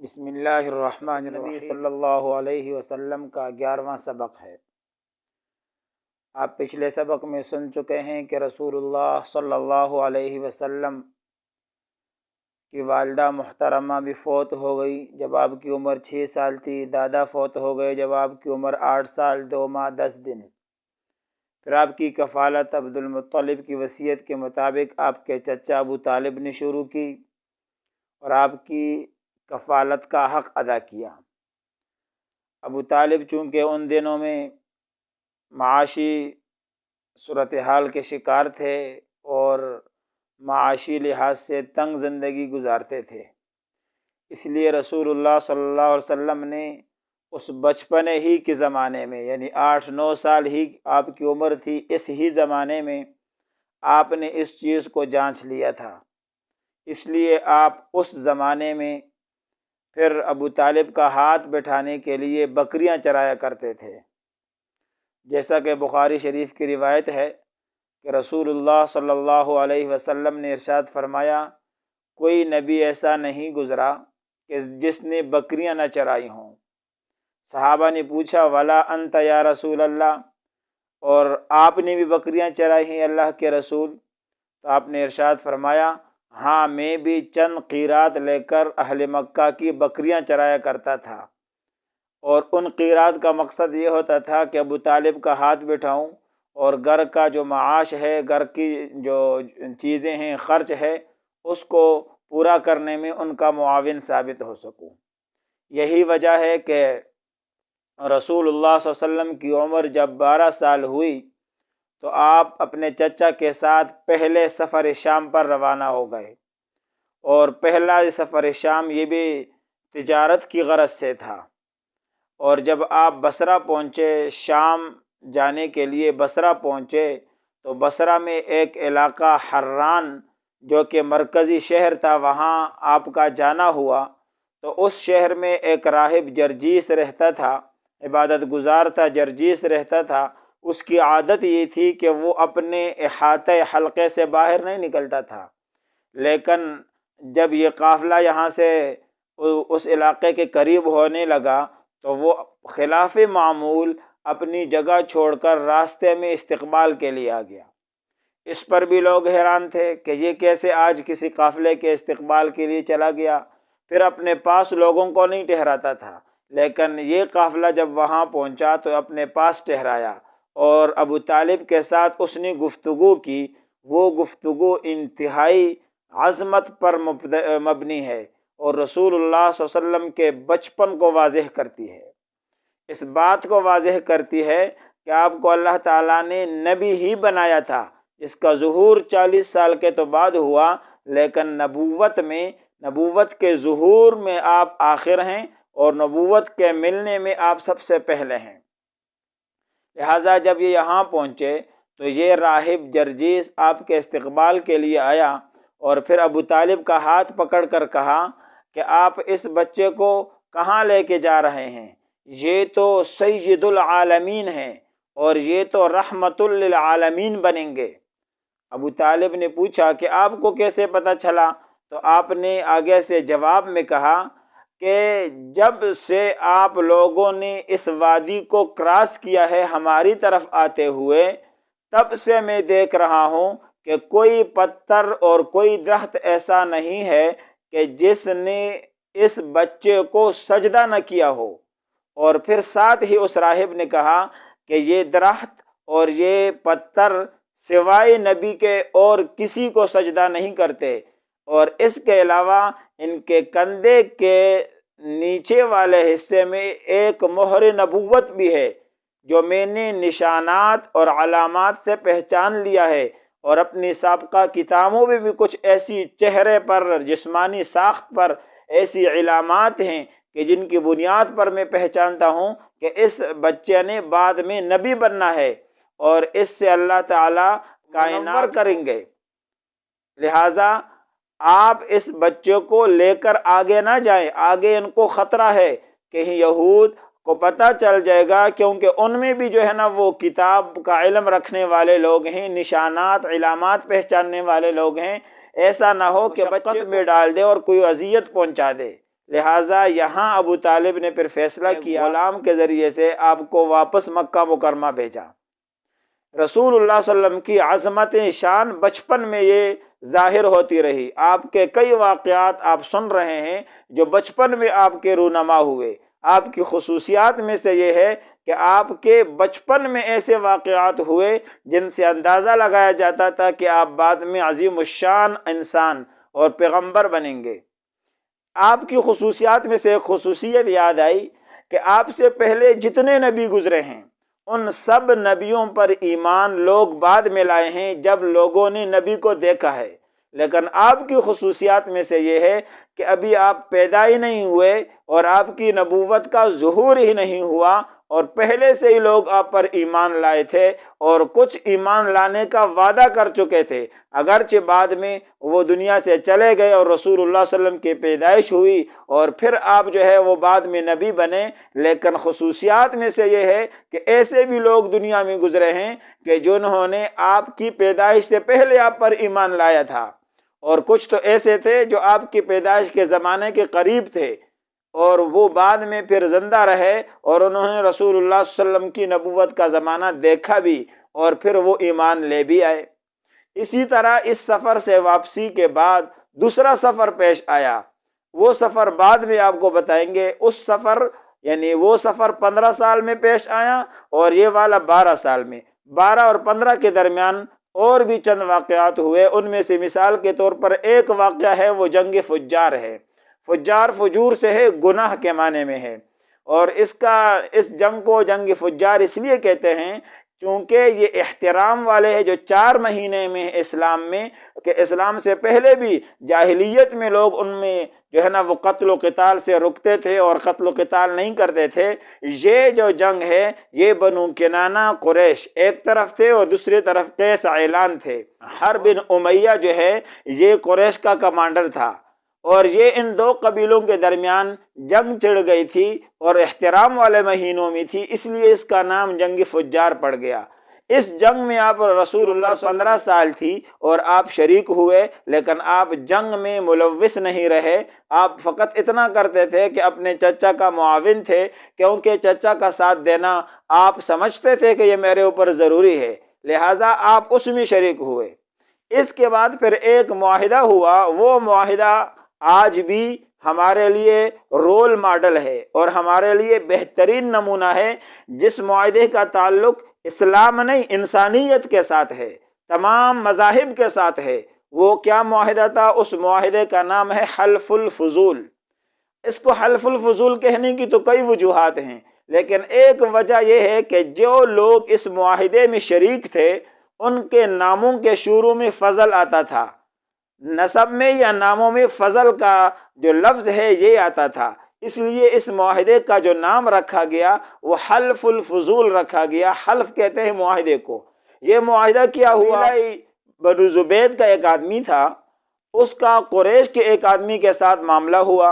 بسم اللہ الرحمن الرحیم صلی اللہ علیہ وسلم کا 11واں سبق ہے۔ آپ پچھلے سبق میں سن چکے ہیں کہ رسول اللہ صلی اللہ علیہ وسلم کی والدہ محترمہ بھی فوت ہو گئی جب آپ کی عمر 6 سال تھی۔ دادا فوت ہو گئے جب آپ کی عمر 8 سال 2 ماہ 10 دن۔ پھر آپ کی کفالت عبد المطلب کی وصیت کے مطابق آپ کے چچا ابو طالب نے شروع کی اور آپ کی کفالت کا حق ادا کیا۔ ابو طالب چونکہ ان دنوں میں معاشی صورتحال کے شکار تھے اور معاشی لحاظ سے تنگ زندگی گزارتے تھے، اس لیے رسول اللہ صلی اللہ علیہ وسلم نے اس بچپنے ہی کے زمانے میں، یعنی 8-9 سال ہی آپ کی عمر تھی، اس ہی زمانے میں آپ نے اس چیز کو جانچ لیا تھا۔ اس لیے آپ اس زمانے میں پھر ابو طالب کا ہاتھ بٹھانے کے لیے بکریاں چرایا کرتے تھے، جیسا کہ بخاری شریف کی روایت ہے کہ رسول اللہ صلی اللہ علیہ وسلم نے ارشاد فرمایا، کوئی نبی ایسا نہیں گزرا کہ جس نے بکریاں نہ چرائی ہوں۔ صحابہ نے پوچھا ولا انت یا رسول اللہ، اور آپ نے بھی بکریاں چرائی ہیں اللہ کے رسول؟ تو آپ نے ارشاد فرمایا، ہاں میں بھی چند قیرات لے کر اہل مکہ کی بکریاں چرایا کرتا تھا، اور ان قیرات کا مقصد یہ ہوتا تھا کہ ابو طالب کا ہاتھ بٹھاؤں اور گھر کا جو معاش ہے، گھر کی جو چیزیں ہیں، خرچ ہے، اس کو پورا کرنے میں ان کا معاون ثابت ہو سکوں۔ یہی وجہ ہے کہ رسول اللہ صلی اللہ علیہ وسلم کی عمر جب 12 سال ہوئی تو آپ اپنے چچا کے ساتھ پہلے سفر شام پر روانہ ہو گئے، اور پہلا سفر شام یہ بھی تجارت کی غرض سے تھا۔ اور جب آپ بصرہ پہنچے، شام جانے کے لیے بصرہ پہنچے، تو بصرہ میں ایک علاقہ حران جو کہ مرکزی شہر تھا، وہاں آپ کا جانا ہوا۔ تو اس شہر میں ایک راہب جرجیس رہتا تھا، عبادت گزار تھا، جرجیس رہتا تھا۔ اس کی عادت یہ تھی کہ وہ اپنے احاطہ حلقے سے باہر نہیں نکلتا تھا، لیکن جب یہ قافلہ یہاں سے اس علاقے کے قریب ہونے لگا تو وہ خلاف معمول اپنی جگہ چھوڑ کر راستے میں استقبال کے لیے آ گیا۔ اس پر بھی لوگ حیران تھے کہ یہ کیسے آج کسی قافلے کے استقبال کے لیے چلا گیا، پھر اپنے پاس لوگوں کو نہیں ٹھہراتا تھا، لیکن یہ قافلہ جب وہاں پہنچا تو اپنے پاس ٹھہرایا، اور ابو طالب کے ساتھ اس نے گفتگو کی۔ وہ گفتگو انتہائی عظمت پر مبنی ہے اور رسول اللہ صلی اللہ علیہ وسلم کے بچپن کو واضح کرتی ہے، اس بات کو واضح کرتی ہے کہ آپ کو اللہ تعالیٰ نے نبی ہی بنایا تھا، جس کا ظہور 40 سال کے تو بعد ہوا، لیکن نبوت کے ظہور میں آپ آخر ہیں اور نبوت کے ملنے میں آپ سب سے پہلے ہیں۔ لہٰذا جب یہ یہاں پہنچے تو یہ راہب جرجیس آپ کے استقبال کے لیے آیا، اور پھر ابو طالب کا ہاتھ پکڑ کر کہا کہ آپ اس بچے کو کہاں لے کے جا رہے ہیں؟ یہ تو سید العالمین ہیں اور یہ تو رحمت للعالمین بنیں گے۔ ابو طالب نے پوچھا کہ آپ کو کیسے پتہ چلا؟ تو آپ نے آگے سے جواب میں کہا کہ جب سے آپ لوگوں نے اس وادی کو کراس کیا ہے ہماری طرف آتے ہوئے، تب سے میں دیکھ رہا ہوں کہ کوئی پتھر اور کوئی درخت ایسا نہیں ہے کہ جس نے اس بچے کو سجدہ نہ کیا ہو۔ اور پھر ساتھ ہی اس راہب نے کہا کہ یہ درخت اور یہ پتھر سوائے نبی کے اور کسی کو سجدہ نہیں کرتے، اور اس کے علاوہ ان کے کندھے کے نیچے والے حصے میں ایک مہر نبوت بھی ہے جو میں نے نشانات اور علامات سے پہچان لیا ہے، اور اپنی سابقہ کتابوں میں بھی کچھ ایسی چہرے پر، جسمانی ساخت پر ایسی علامات ہیں کہ جن کی بنیاد پر میں پہچانتا ہوں کہ اس بچے نے بعد میں نبی بننا ہے اور اس سے اللہ تعالیٰ کائنات کریں گے۔ لہٰذا آپ اس بچے کو لے کر آگے نہ جائیں، آگے ان کو خطرہ ہے، کہیں یہود کو پتہ چل جائے گا، کیونکہ ان میں بھی جو ہے نا وہ کتاب کا علم رکھنے والے لوگ ہیں، نشانات علامات پہچاننے والے لوگ ہیں۔ ایسا نہ ہو کہ بچے میں ڈال دے اور کوئی اذیت پہنچا دے، لہٰذا یہاں ابو طالب نے پھر فیصلہ کیا، غلام کے ذریعے سے آپ کو واپس مکہ مکرمہ بھیجا۔ رسول اللہ صلی اللہ علیہ وسلم کی عظمت شان بچپن میں یہ ظاہر ہوتی رہی۔ آپ کے کئی واقعات آپ سن رہے ہیں جو بچپن میں آپ کے رونما ہوئے۔ آپ کی خصوصیات میں سے یہ ہے کہ آپ کے بچپن میں ایسے واقعات ہوئے جن سے اندازہ لگایا جاتا تھا کہ آپ بعد میں عظیم الشان انسان اور پیغمبر بنیں گے۔ آپ کی خصوصیات میں سے ایک خصوصیت یاد آئی کہ آپ سے پہلے جتنے نبی گزرے ہیں ان سب نبیوں پر ایمان لوگ بعد میں لائے ہیں جب لوگوں نے نبی کو دیکھا ہے، لیکن آپ کی خصوصیات میں سے یہ ہے کہ ابھی آپ پیدا ہی نہیں ہوئے اور آپ کی نبوت کا ظہور ہی نہیں ہوا اور پہلے سے ہی لوگ آپ پر ایمان لائے تھے اور کچھ ایمان لانے کا وعدہ کر چکے تھے، اگرچہ بعد میں وہ دنیا سے چلے گئے اور رسول اللہ صلی اللہ علیہ وسلم کی پیدائش ہوئی اور پھر آپ جو ہے وہ بعد میں نبی بنے۔ لیکن خصوصیات میں سے یہ ہے کہ ایسے بھی لوگ دنیا میں گزرے ہیں کہ جنہوں نے آپ کی پیدائش سے پہلے آپ پر ایمان لایا تھا، اور کچھ تو ایسے تھے جو آپ کی پیدائش کے زمانے کے قریب تھے اور وہ بعد میں پھر زندہ رہے اور انہوں نے رسول اللہ صلی اللہ علیہ وسلم کی نبوت کا زمانہ دیکھا بھی اور پھر وہ ایمان لے بھی آئے۔ اسی طرح اس سفر سے واپسی کے بعد دوسرا سفر پیش آیا، وہ سفر بعد میں آپ کو بتائیں گے۔ اس سفر یعنی وہ سفر 15 سال میں پیش آیا اور یہ والا 12 سال میں۔ 12 اور 15 کے درمیان اور بھی چند واقعات ہوئے، ان میں سے مثال کے طور پر ایک واقعہ ہے وہ جنگ فجار ہے۔ فجار فجور سے ہے، گناہ کے معنی میں ہے، اور اس جنگ کو جنگ فجار اس لیے کہتے ہیں چونکہ یہ احترام والے ہیں جو 4 مہینے میں اسلام میں، کہ اسلام سے پہلے بھی جاہلیت میں لوگ ان میں جو ہے نا وہ قتل و قتال سے رکتے تھے اور قتل و قتال نہیں کرتے تھے۔ یہ جو جنگ ہے یہ بنو کنانہ قریش ایک طرف تھے اور دوسری طرف قیس اعلان تھے۔ حرب بن امیہ جو ہے یہ قریش کا کمانڈر تھا، اور یہ ان 2 قبیلوں کے درمیان جنگ چڑھ گئی تھی اور احترام والے مہینوں میں تھی، اس لیے اس کا نام جنگ فجار پڑ گیا۔ اس جنگ میں آپ رسول اللہ 15 سال تھی اور آپ شریک ہوئے، لیکن آپ جنگ میں ملوث نہیں رہے۔ آپ فقط اتنا کرتے تھے کہ اپنے چچا کا معاون تھے، کیونکہ چچا کا ساتھ دینا آپ سمجھتے تھے کہ یہ میرے اوپر ضروری ہے، لہٰذا آپ اس میں شریک ہوئے۔ اس کے بعد پھر ایک معاہدہ ہوا، وہ معاہدہ آج بھی ہمارے لیے رول ماڈل ہے اور ہمارے لیے بہترین نمونہ ہے، جس معاہدے کا تعلق اسلام نہیں انسانیت کے ساتھ ہے، تمام مذاہب کے ساتھ ہے۔ وہ کیا معاہدہ تھا؟ اس معاہدے کا نام ہے حلف الفضول۔ اس کو حلف الفضول کہنے کی تو کئی وجوہات ہیں، لیکن ایک وجہ یہ ہے کہ جو لوگ اس معاہدے میں شریک تھے ان کے ناموں کے شروع میں فضل آتا تھا، نسب میں یا ناموں میں فضل کا جو لفظ ہے یہ آتا تھا، اس لیے اس معاہدے کا جو نام رکھا گیا وہ حلف الفضول رکھا گیا۔ حلف کہتے ہیں معاہدے کو۔ یہ معاہدہ کیا ہوا؟ بنو زبید کا ایک آدمی تھا، اس کا قریش کے ایک آدمی کے ساتھ معاملہ ہوا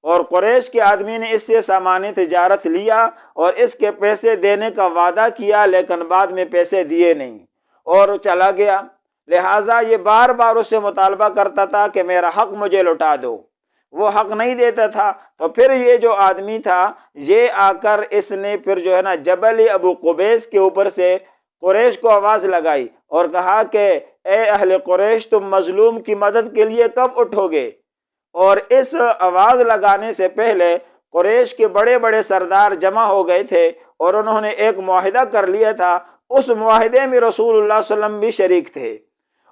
اور قریش کے آدمی نے اس سے سامان تجارت لیا اور اس کے پیسے دینے کا وعدہ کیا، لیکن بعد میں پیسے دیے نہیں اور چلا گیا۔ لہٰذا یہ بار بار اس سے مطالبہ کرتا تھا کہ میرا حق مجھے لوٹا دو، وہ حق نہیں دیتا تھا۔ تو پھر یہ جو آدمی تھا یہ آ کر اس نے پھر جو ہے نا جبل ابو قبیس کے اوپر سے قریش کو آواز لگائی اور کہا کہ اے اہل قریش، تم مظلوم کی مدد کے لیے کب اٹھو گے؟ اور اس آواز لگانے سے پہلے قریش کے بڑے بڑے سردار جمع ہو گئے تھے اور انہوں نے ایک معاہدہ کر لیا تھا۔ اس معاہدے میں رسول اللہ صلی اللہ علیہ وسلم بھی شریک تھے،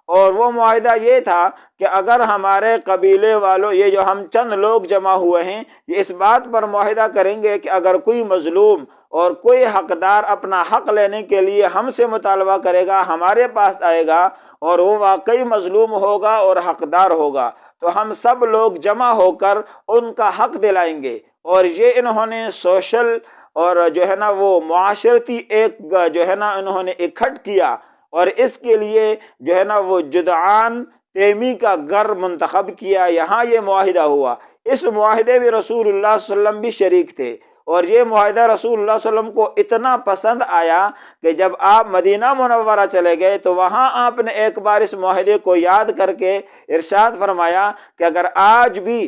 اور وہ معاہدہ یہ تھا کہ اگر ہمارے قبیلے والوں، یہ جو ہم چند لوگ جمع ہوئے ہیں، یہ اس بات پر معاہدہ کریں گے کہ اگر کوئی مظلوم اور کوئی حقدار اپنا حق لینے کے لیے ہم سے مطالبہ کرے گا، ہمارے پاس آئے گا اور وہ واقعی مظلوم ہوگا اور حقدار ہوگا، تو ہم سب لوگ جمع ہو کر ان کا حق دلائیں گے۔ اور یہ انہوں نے سوشل اور جو ہے نا وہ معاشرتی ایک جو ہے نا انہوں نے اکٹھ کیا، اور اس کے لیے جو ہے نا وہ جدعان تیمی کا گھر منتخب کیا۔ یہاں یہ معاہدہ ہوا۔ اس معاہدے میں رسول اللہ صلی اللہ علیہ وسلم بھی شریک تھے، اور یہ معاہدہ رسول اللہ صلی اللہ علیہ وسلم کو اتنا پسند آیا کہ جب آپ مدینہ منورہ چلے گئے تو وہاں آپ نے ایک بار اس معاہدے کو یاد کر کے ارشاد فرمایا کہ اگر آج بھی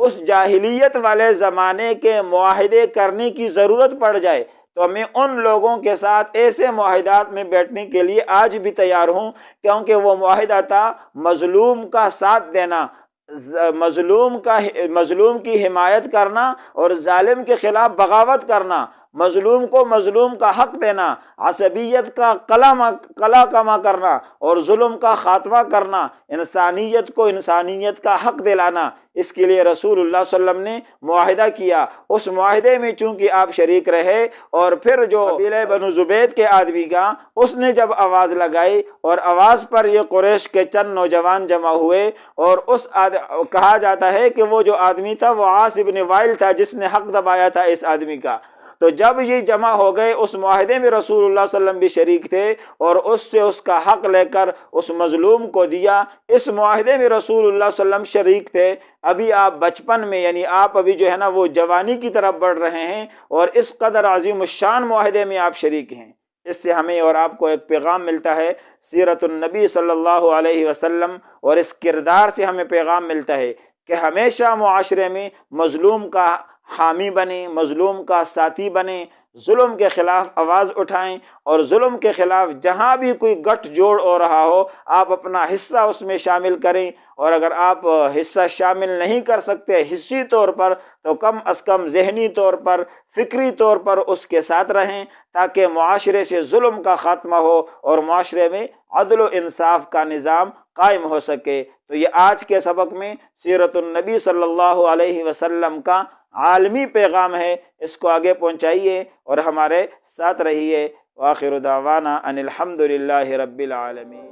اس جاہلیت والے زمانے کے معاہدے کرنے کی ضرورت پڑ جائے تو میں ان لوگوں کے ساتھ ایسے معاہدات میں بیٹھنے کے لیے آج بھی تیار ہوں، کیونکہ وہ معاہدہ تھا مظلوم کا ساتھ دینا، مظلوم کی حمایت کرنا اور ظالم کے خلاف بغاوت کرنا، مظلوم کو مظلوم کا حق دینا، عصبیت کا قلع کما کرنا اور ظلم کا خاتمہ کرنا، انسانیت کو انسانیت کا حق دلانا۔ اس کے لیے رسول اللہ صلی اللہ علیہ وسلم نے معاہدہ کیا۔ اس معاہدے میں چونکہ آپ شریک رہے، اور پھر جو قبیلہ بنو زبید کے آدمی کا، اس نے جب آواز لگائی اور آواز پر یہ قریش کے چند نوجوان جمع ہوئے، اور کہا جاتا ہے کہ وہ جو آدمی تھا وہ عاص بن وائل تھا جس نے حق دبایا تھا اس آدمی کا۔ تو جب یہ جمع ہو گئے، اس معاہدے میں رسول اللہ صلی اللہ علیہ وسلم بھی شریک تھے اور اس سے اس کا حق لے کر اس مظلوم کو دیا۔ اس معاہدے میں رسول اللہ صلی اللہ علیہ وسلم شریک تھے۔ ابھی آپ بچپن میں، یعنی آپ ابھی جو ہے نا وہ جوانی کی طرف بڑھ رہے ہیں، اور اس قدر عظیم الشان معاہدے میں آپ شریک ہیں۔ اس سے ہمیں اور آپ کو ایک پیغام ملتا ہے، سیرت النبی صلی اللہ علیہ وسلم اور اس کردار سے ہمیں پیغام ملتا ہے کہ ہمیشہ معاشرے میں مظلوم کا حامی بنیں، مظلوم کا ساتھی بنیں، ظلم کے خلاف آواز اٹھائیں، اور ظلم کے خلاف جہاں بھی کوئی گٹھ جوڑ ہو رہا ہو آپ اپنا حصہ اس میں شامل کریں، اور اگر آپ حصہ شامل نہیں کر سکتے حصی طور پر تو کم از کم ذہنی طور پر، فکری طور پر اس کے ساتھ رہیں، تاکہ معاشرے سے ظلم کا خاتمہ ہو اور معاشرے میں عدل و انصاف کا نظام قائم ہو سکے۔ تو یہ آج کے سبق میں سیرت النبی صلی اللہ علیہ وسلم کا عالمی پیغام ہے، اس کو آگے پہنچائیے اور ہمارے ساتھ رہیے۔ وآخر دعوانا ان الحمد للہ رب العالمین۔